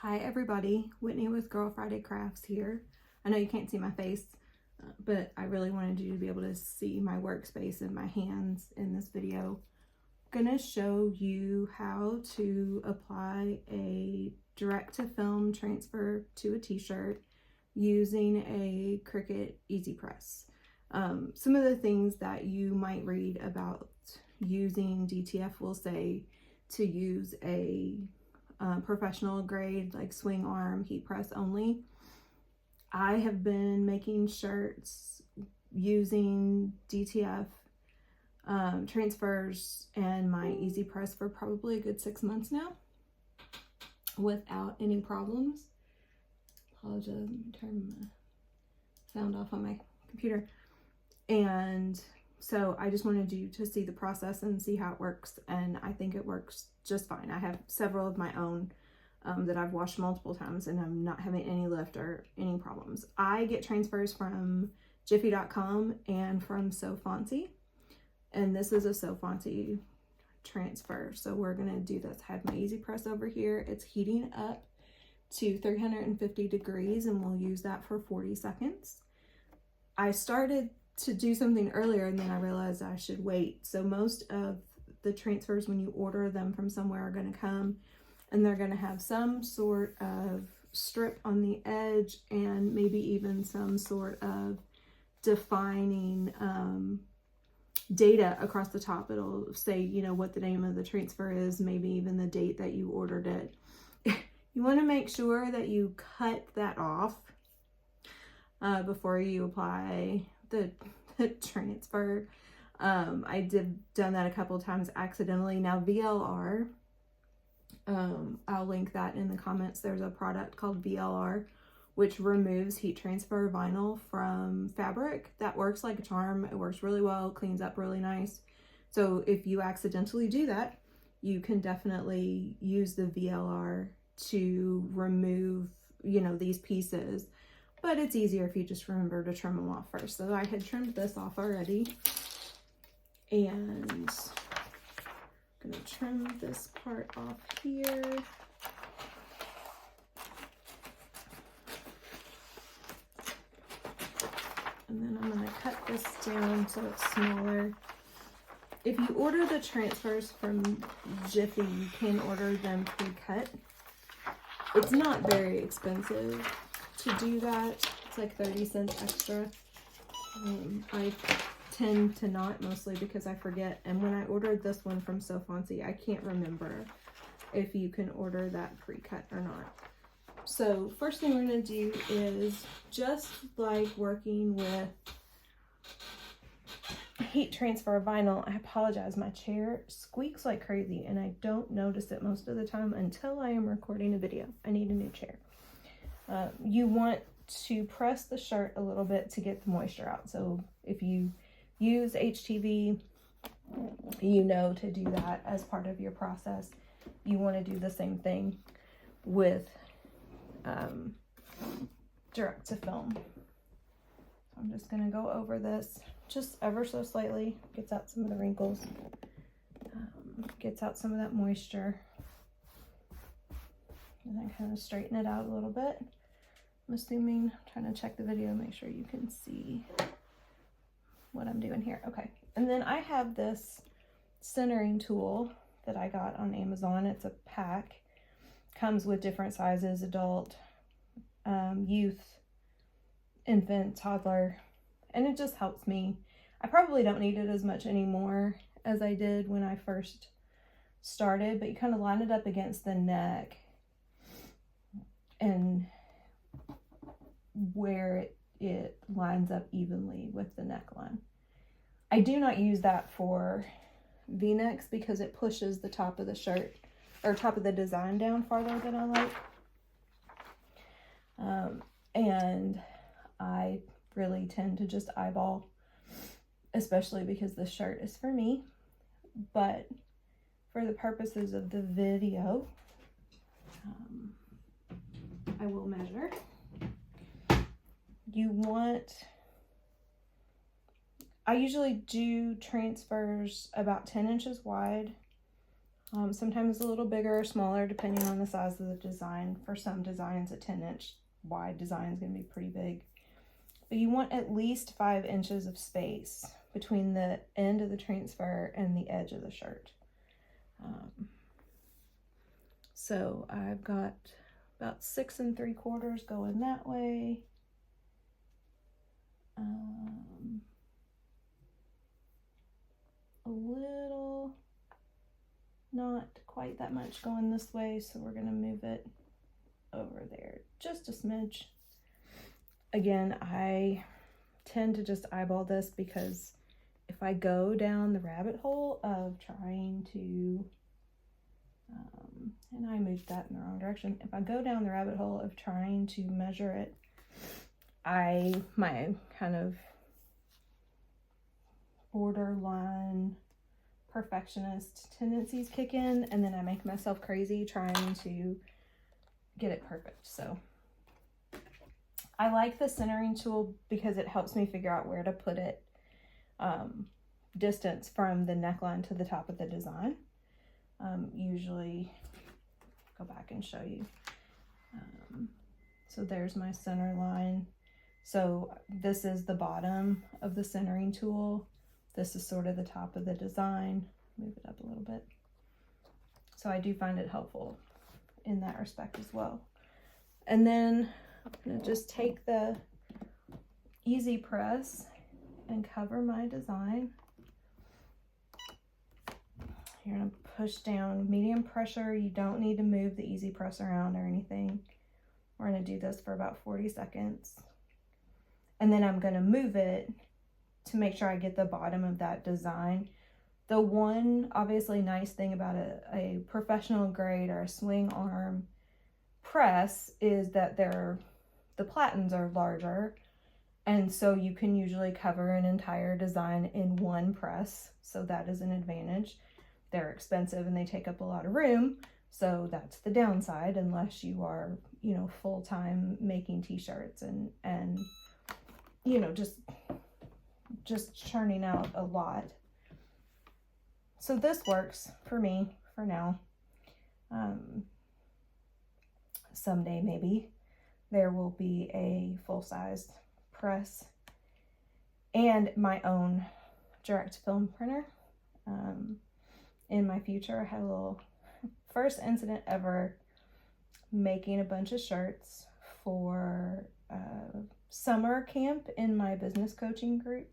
Hi everybody, Whitney with Girl Friday Crafts here. I know you can't see my face, but I really wanted you to be able to see my workspace and my hands in this video. I'm gonna show you how to apply a direct-to-film transfer to a t-shirt using a Cricut EasyPress. Some of the things that you might read about using DTF will say to use a professional grade, like swing arm heat press only. I have been making shirts using DTF transfers and my EasyPress for probably a good 6 months now without any problems. Apologize, let me turn my sound off on my computer. And so I just wanted you to see the process and see how it works, and I think it works just fine. I have several of my own that I've washed multiple times and I'm not having any lift or any problems. I get transfers from Jiffy.com and from So Fancy, and this is a So Fancy transfer. So we're gonna do this. I have my EasyPress over here. It's heating up to 350 degrees and we'll use that for 40 seconds. I started to do something earlier and then I realized I should wait. So most of the transfers when you order them from somewhere are going to come and they're going to have some sort of strip on the edge and maybe even some sort of defining data across the top. It'll say, you know, what the name of the transfer is, maybe even the date that you ordered it. You want to make sure that you cut that off before you apply the transfer. I done that a couple of times accidentally. Now VLR, I'll link that in the comments. There's a product called VLR which removes heat transfer vinyl from fabric. That works like a charm. It works really well, cleans up really nice. So if you accidentally do that, you can definitely use the VLR to remove, you know, these pieces. But it's easier if you just remember to trim them off first. So I had trimmed this off already. And I'm gonna trim this part off here. And then I'm gonna cut this down so it's smaller. If you order the transfers from Jiffy, you can order them pre-cut. It's not very expensive to do that. It's like 30 cents extra. I tend to not, mostly because I forget. And when I ordered this one from So Fancy, I can't remember if you can order that pre-cut or not. So first thing we're going to do is, just like working with heat transfer vinyl, I apologize, my chair squeaks like crazy and I don't notice it most of the time until I am recording a video. I need a new chair. You want to press the shirt a little bit to get the moisture out. So if you use HTV, you know to do that as part of your process. You want to do the same thing with direct to film. So I'm just going to go over this just ever so slightly. Gets out some of the wrinkles, gets out some of that moisture, and then kind of straighten it out a little bit. I'm assuming, I'm trying to check the video, make sure you can see what I'm doing here. Okay, and then I have this centering tool that I got on Amazon. It's a pack, comes with different sizes, adult, youth, infant, toddler, and it just helps me. I probably don't need it as much anymore as I did when I first started, but you kind of line it up against the neck and where it lines up evenly with the neckline. I do not use that for V-necks because it pushes the top of the shirt or top of the design down farther than I like. And I really tend to just eyeball, especially because this shirt is for me. But for the purposes of the video, I will measure. You want, I usually do transfers about 10 inches wide Sometimes a little bigger or smaller depending on the size of the design. For some designs, a 10-inch wide design is going to be pretty big. But you want at least 5 inches of space between the end of the transfer and the edge of the shirt. So I've got about 6 3/4 going that way. A little, not quite that much going this way, so we're going to move it over there just a smidge. Again, I tend to just eyeball this because if I go down the rabbit hole of trying to, and I moved that in the wrong direction. If I go down the rabbit hole of trying to measure it, my kind of borderline perfectionist tendencies kick in, and then I make myself crazy trying to get it perfect. So I like the centering tool because it helps me figure out where to put it distance from the neckline to the top of the design. Usually, go back and show you. So there's my center line. So this is the bottom of the centering tool. This is sort of the top of the design. Move it up a little bit. So I do find it helpful in that respect as well. And then I'm going to just take the EasyPress and cover my design. You're going to push down medium pressure. You don't need to move the EasyPress around or anything. We're going to do this for about 40 seconds. And then I'm going to move it to make sure I get the bottom of that design. The one obviously nice thing about a professional grade or a swing arm press is that the platens are larger, and so you can usually cover an entire design in one press, so that is an advantage. They're expensive and they take up a lot of room, so that's the downside unless you are, you know, full-time making t-shirts and you know, just churning out a lot. So this works for me for now. Someday maybe there will be a full-size press and my own direct film printer in my future. I had a little first incident ever making a bunch of shirts for summer camp in my business coaching group,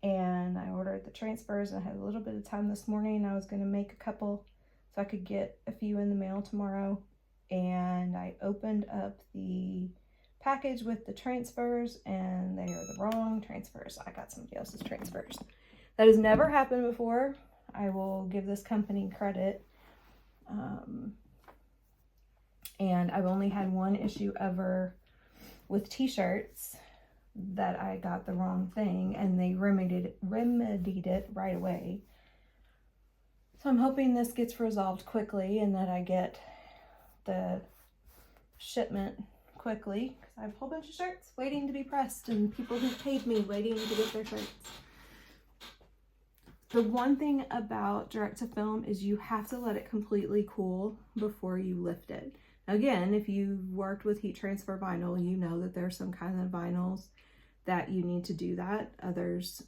and I ordered the transfers, and I had a little bit of time this morning. I was going to make a couple so I could get a few in the mail tomorrow, and I opened up the package with the transfers and they are the wrong transfers. I got somebody else's transfers. That has never happened before. I will give this company credit. And I've only had one issue ever with t-shirts that I got the wrong thing, and they remedied it right away. So I'm hoping this gets resolved quickly and that I get the shipment quickly, because I have a whole bunch of shirts waiting to be pressed and people who paid me waiting to get their shirts. The one thing about direct to film is you have to let it completely cool before you lift it. Again, if you've worked with heat transfer vinyl, you know that there's some kind of vinyls that you need to do that. Others,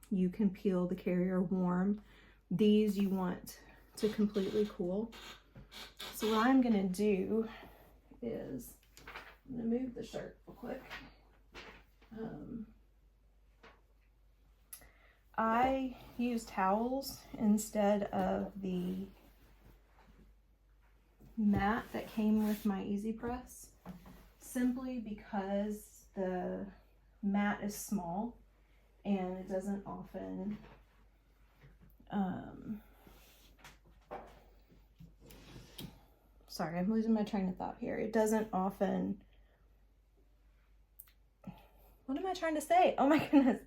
you can peel the carrier warm. These you want to completely cool. So what I'm gonna do is, I'm gonna move the shirt real quick. I use towels instead of the mat that came with my EasyPress, simply because the mat is small and it doesn't often sorry, I'm losing my train of thought here. It doesn't often, what am I trying to say? Oh my goodness.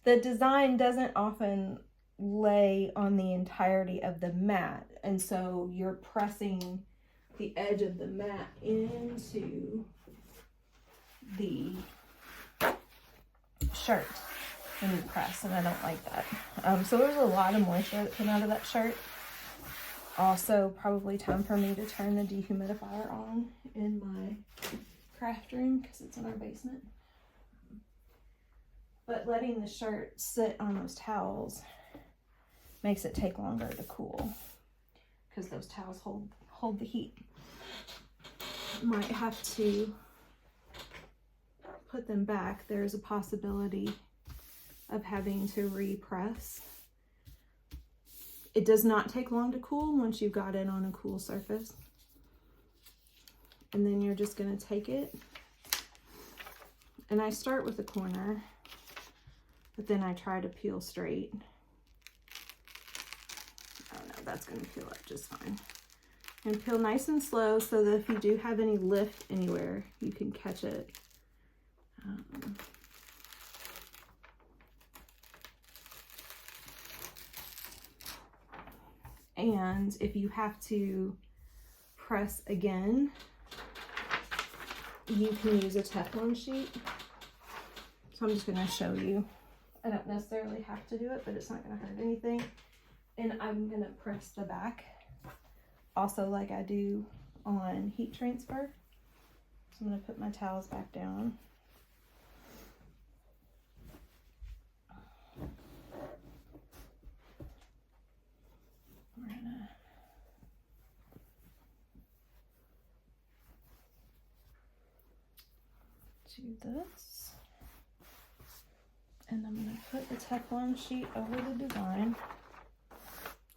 The design doesn't often lay on the entirety of the mat, and so you're pressing the edge of the mat into the shirt when you press, and I don't like that. So there's a lot of moisture that came out of that shirt. Also, probably time for me to turn the dehumidifier on in my craft room because it's in our basement. But letting the shirt sit on those towels makes it take longer to cool because those towels hold the heat. Might have to put them back. There's a possibility of having to repress. It does not take long to cool once you've got it on a cool surface. And then you're just going to take it, and I start with the corner, but then I try to peel straight. Oh no, that's going to peel up just fine. And peel nice and slow so that if you do have any lift anywhere, you can catch it. And if you have to press again, you can use a Teflon sheet. So I'm just going to show you. I don't necessarily have to do it, but it's not going to hurt anything. And I'm going to press the back also like I do on heat transfer. So I'm going to put my towels back down. We're going to do this, and I'm going to put the Teflon sheet over the design,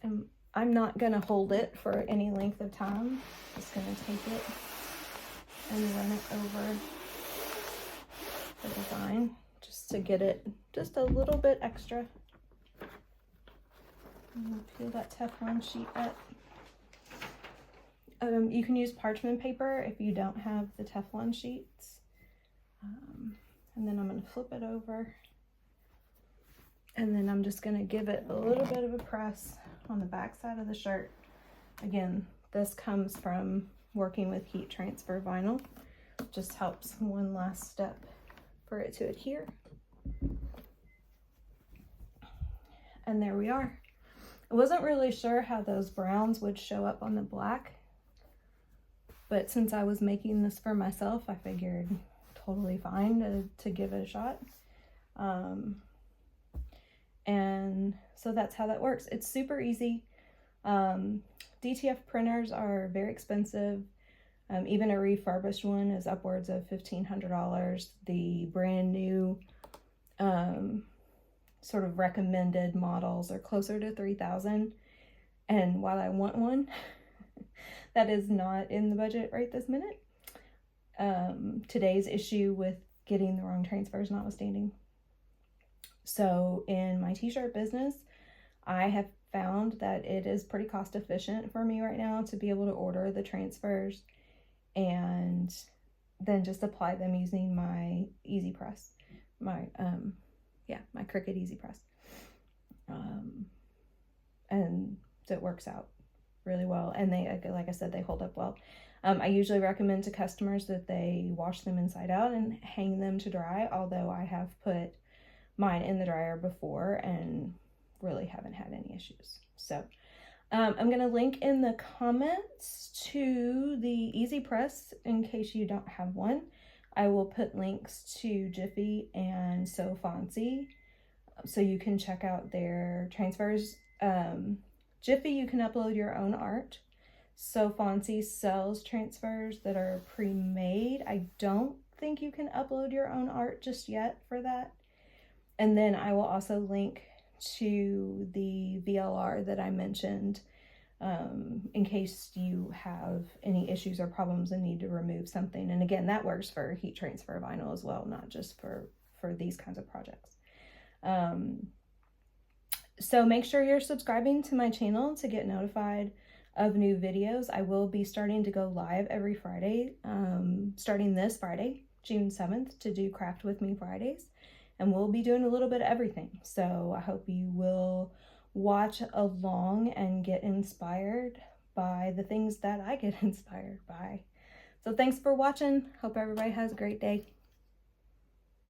and I'm not going to hold it for any length of time. Just going to take it and run it over the design just to get it just a little bit extra. I'm going to peel that Teflon sheet up. You can use parchment paper if you don't have the Teflon sheets. And then I'm going to flip it over, and then I'm just going to give it a little bit of a press on the back side of the shirt. Again, this comes from working with heat transfer vinyl. Just helps one last step for it to adhere. And there we are. I wasn't really sure how those browns would show up on the black, but since I was making this for myself, I figured totally fine to give it a shot. And so that's how that works. It's super easy. DTF printers are very expensive. Even a refurbished one is upwards of $1,500. The brand new sort of recommended models are closer to $3,000. And while I want one, that is not in the budget right this minute. Today's issue with getting the wrong transfers notwithstanding. So in my t-shirt business, I have found that it is pretty cost efficient for me right now to be able to order the transfers and then just apply them using my EasyPress, my Cricut EasyPress. And so it works out really well, and they, like I said, they hold up well. I usually recommend to customers that they wash them inside out and hang them to dry, although I have put mine in the dryer before and really haven't had any issues. So I'm going to link in the comments to the EasyPress in case you don't have one. I will put links to Jiffy and So Fancy so you can check out their transfers. Jiffy, you can upload your own art. So Fancy sells transfers that are pre-made. I don't think you can upload your own art just yet for that. And then I will also link to the VLR that I mentioned in case you have any issues or problems and need to remove something. And again, that works for heat transfer vinyl as well, not just for these kinds of projects. So make sure you're subscribing to my channel to get notified of new videos. I will be starting to go live every Friday, starting this Friday, June 7th, to do Craft With Me Fridays. And we'll be doing a little bit of everything. So I hope you will watch along and get inspired by the things that I get inspired by. So thanks for watching. Hope everybody has a great day.